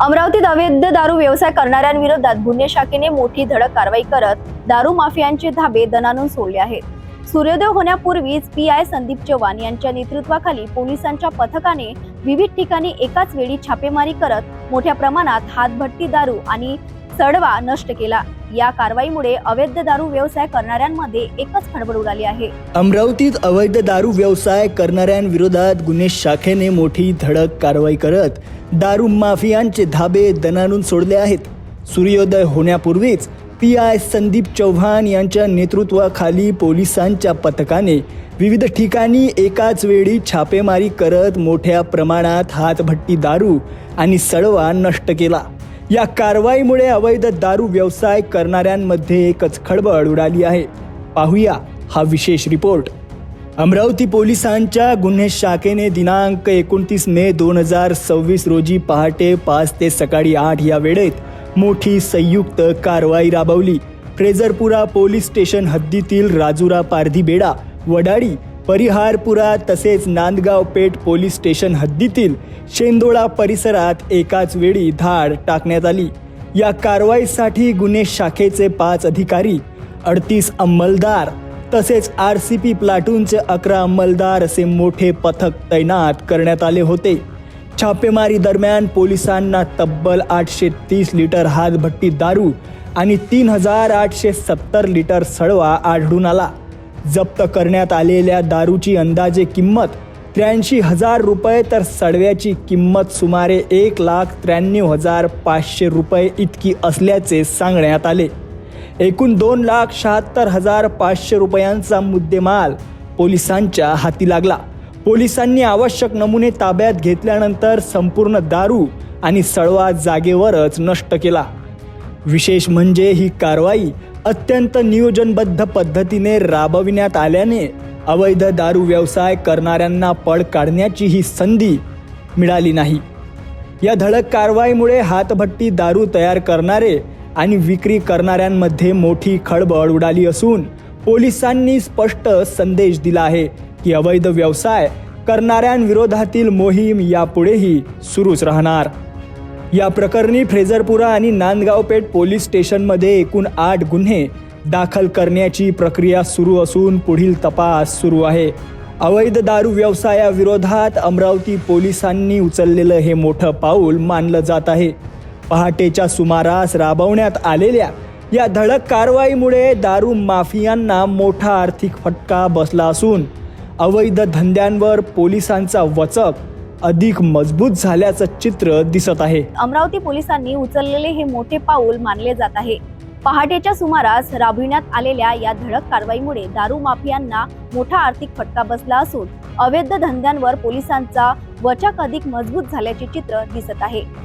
अमरावतीत अवैध दारू व्यवसाय करणाऱ्यांविरोधात गुन्हे शाखेने मोठी धडक कारवाई करत दारू माफियांचे धाबे दणाणून सोडले आहेत. सूर्योदय होण्यापूर्वीच पीआय संदीप चव्हाण यांच्या नेतृत्वाखाली पोलिसांच्या पथकाने विविध ठिकाणी एकाच वेळी छापेमारी करत मोठ्या प्रमाणात हातभट्टी दारू आणि सडवा नष्ट केला. या कारवाईमुळे अवैध दारू व्यवसाय करणाऱ्यांमध्ये एकच खळबळ उडाली आहे. अमरावतीत अवैध दारू व्यवसाय करणाऱ्यांविरोधात गुन्हे शाखेने मोठी धडक कारवाई करत दारू माफियांचे धाबे दणाणून सोडले आहेत. सूर्योदय होण्यापूर्वीच पीआय संदीप चव्हाण यांच्या नेतृत्वाखाली पोलिसांच्या पथकाने विविध ठिकाणी एकाच वेळी छापेमारी करत मोठ्या प्रमाणात हातभट्टी दारू आणि सडवा नष्ट केला. या कारवाईमुळे अवैध दारू व्यवसाय करणाऱ्यांमध्ये एकच खळबळ उडाली आहे. पाहूया हा विशेष रिपोर्ट. अमरावती पोलिसांच्या गुन्हे शाखेने दिनांक 29 मे 2026 रोजी पहाटे 5 ते सकाळी 8 या वेळेत मोठी संयुक्त कारवाई राबवली. फ्रेझरपुरा पोलीस स्टेशन हद्दीतील राजुरा पारधीबेडा, वडाळी, परिहारपुरा तसेच नांदगाव पेठ पोलीस स्टेशन हद्दीतील शेंदोळा परिसरात एकाच वेळी धाड टाकण्यात आली. या कारवाईसाठी गुन्हे शाखेचे 5 अधिकारी, 38 अंमलदार तसेच आरसीपी प्लाटूनचे 11 अंमलदार असे मोठे पथक तैनात करण्यात आले होते. छापेमारी दरम्यान पोलिसांना तब्बल 830 लिटर हातभट्टी दारू आणि 3870 लिटर सडवा आढळून आला. जप्त करण्यात आलेल्या दारूची अंदाजे किंमत 83,000 रुपये तर सडव्याची किंमत सुमारे 1,93,500 रुपये इतकी असल्याचे सांगण्यात आले. एकूण 2,76,500 रुपयांचा मुद्देमाल पोलिसांच्या हाती लागला. पोलिसांनी आवश्यक नमुने ताब्यात घेतल्यानंतर संपूर्ण दारू आणि सडवा जागेवरच नष्ट केला. विशेष म्हणजे ही कारवाई अत्यंत नियोजनबद्ध पद्धतीने राबविण्यात आल्याने अवैध दारू व्यवसाय करणाऱ्यांना पळ काढण्याची ही संधी मिळाली नाही. या धडक कारवाईमुळे हातभट्टी दारू तयार करणारे आणि विक्री करणाऱ्यांमध्ये मोठी खळबळ उडाली असून पोलिसांनी स्पष्ट संदेश दिला आहे की अवैध व्यवसाय करणाऱ्यांविरोधातील मोहीम यापुढेही सुरूच राहणार. या प्रकरणी फ्रेझरपुरा आणि नांदगाव पेठ पोलीस स्टेशनमध्ये एकूण 8 गुन्हे दाखल करण्याची प्रक्रिया सुरू असून पुढील तपास सुरू आहे. अवैध दारू व्यवसायाविरोधात अमरावती पोलिसांनी उचललेलं हे मोठं पाऊल मानलं जात आहे. पहाटेच्या सुमारास राबवण्यात आलेल्या या धडक कारवाईमुळे दारू माफियांना मोठा आर्थिक फटका बसला असून अवैध धंद्यांवर पोलिसांचा वचक अधिक मजबूत झाल्याचं चित्र दिसत आहे. अमरावती पोलिसांनी उचललेले हे मोठे पाऊल मानले जात आहे. पहाटेच्या सुमारास राबविण्यात आलेल्या या धडक कारवाईमुळे दारू माफियांना मोठा आर्थिक फटका बसला असून अवैध धंद्यांवर पोलिसांचा वचक अधिक मजबूत झाल्याचे चित्र दिसत आहे.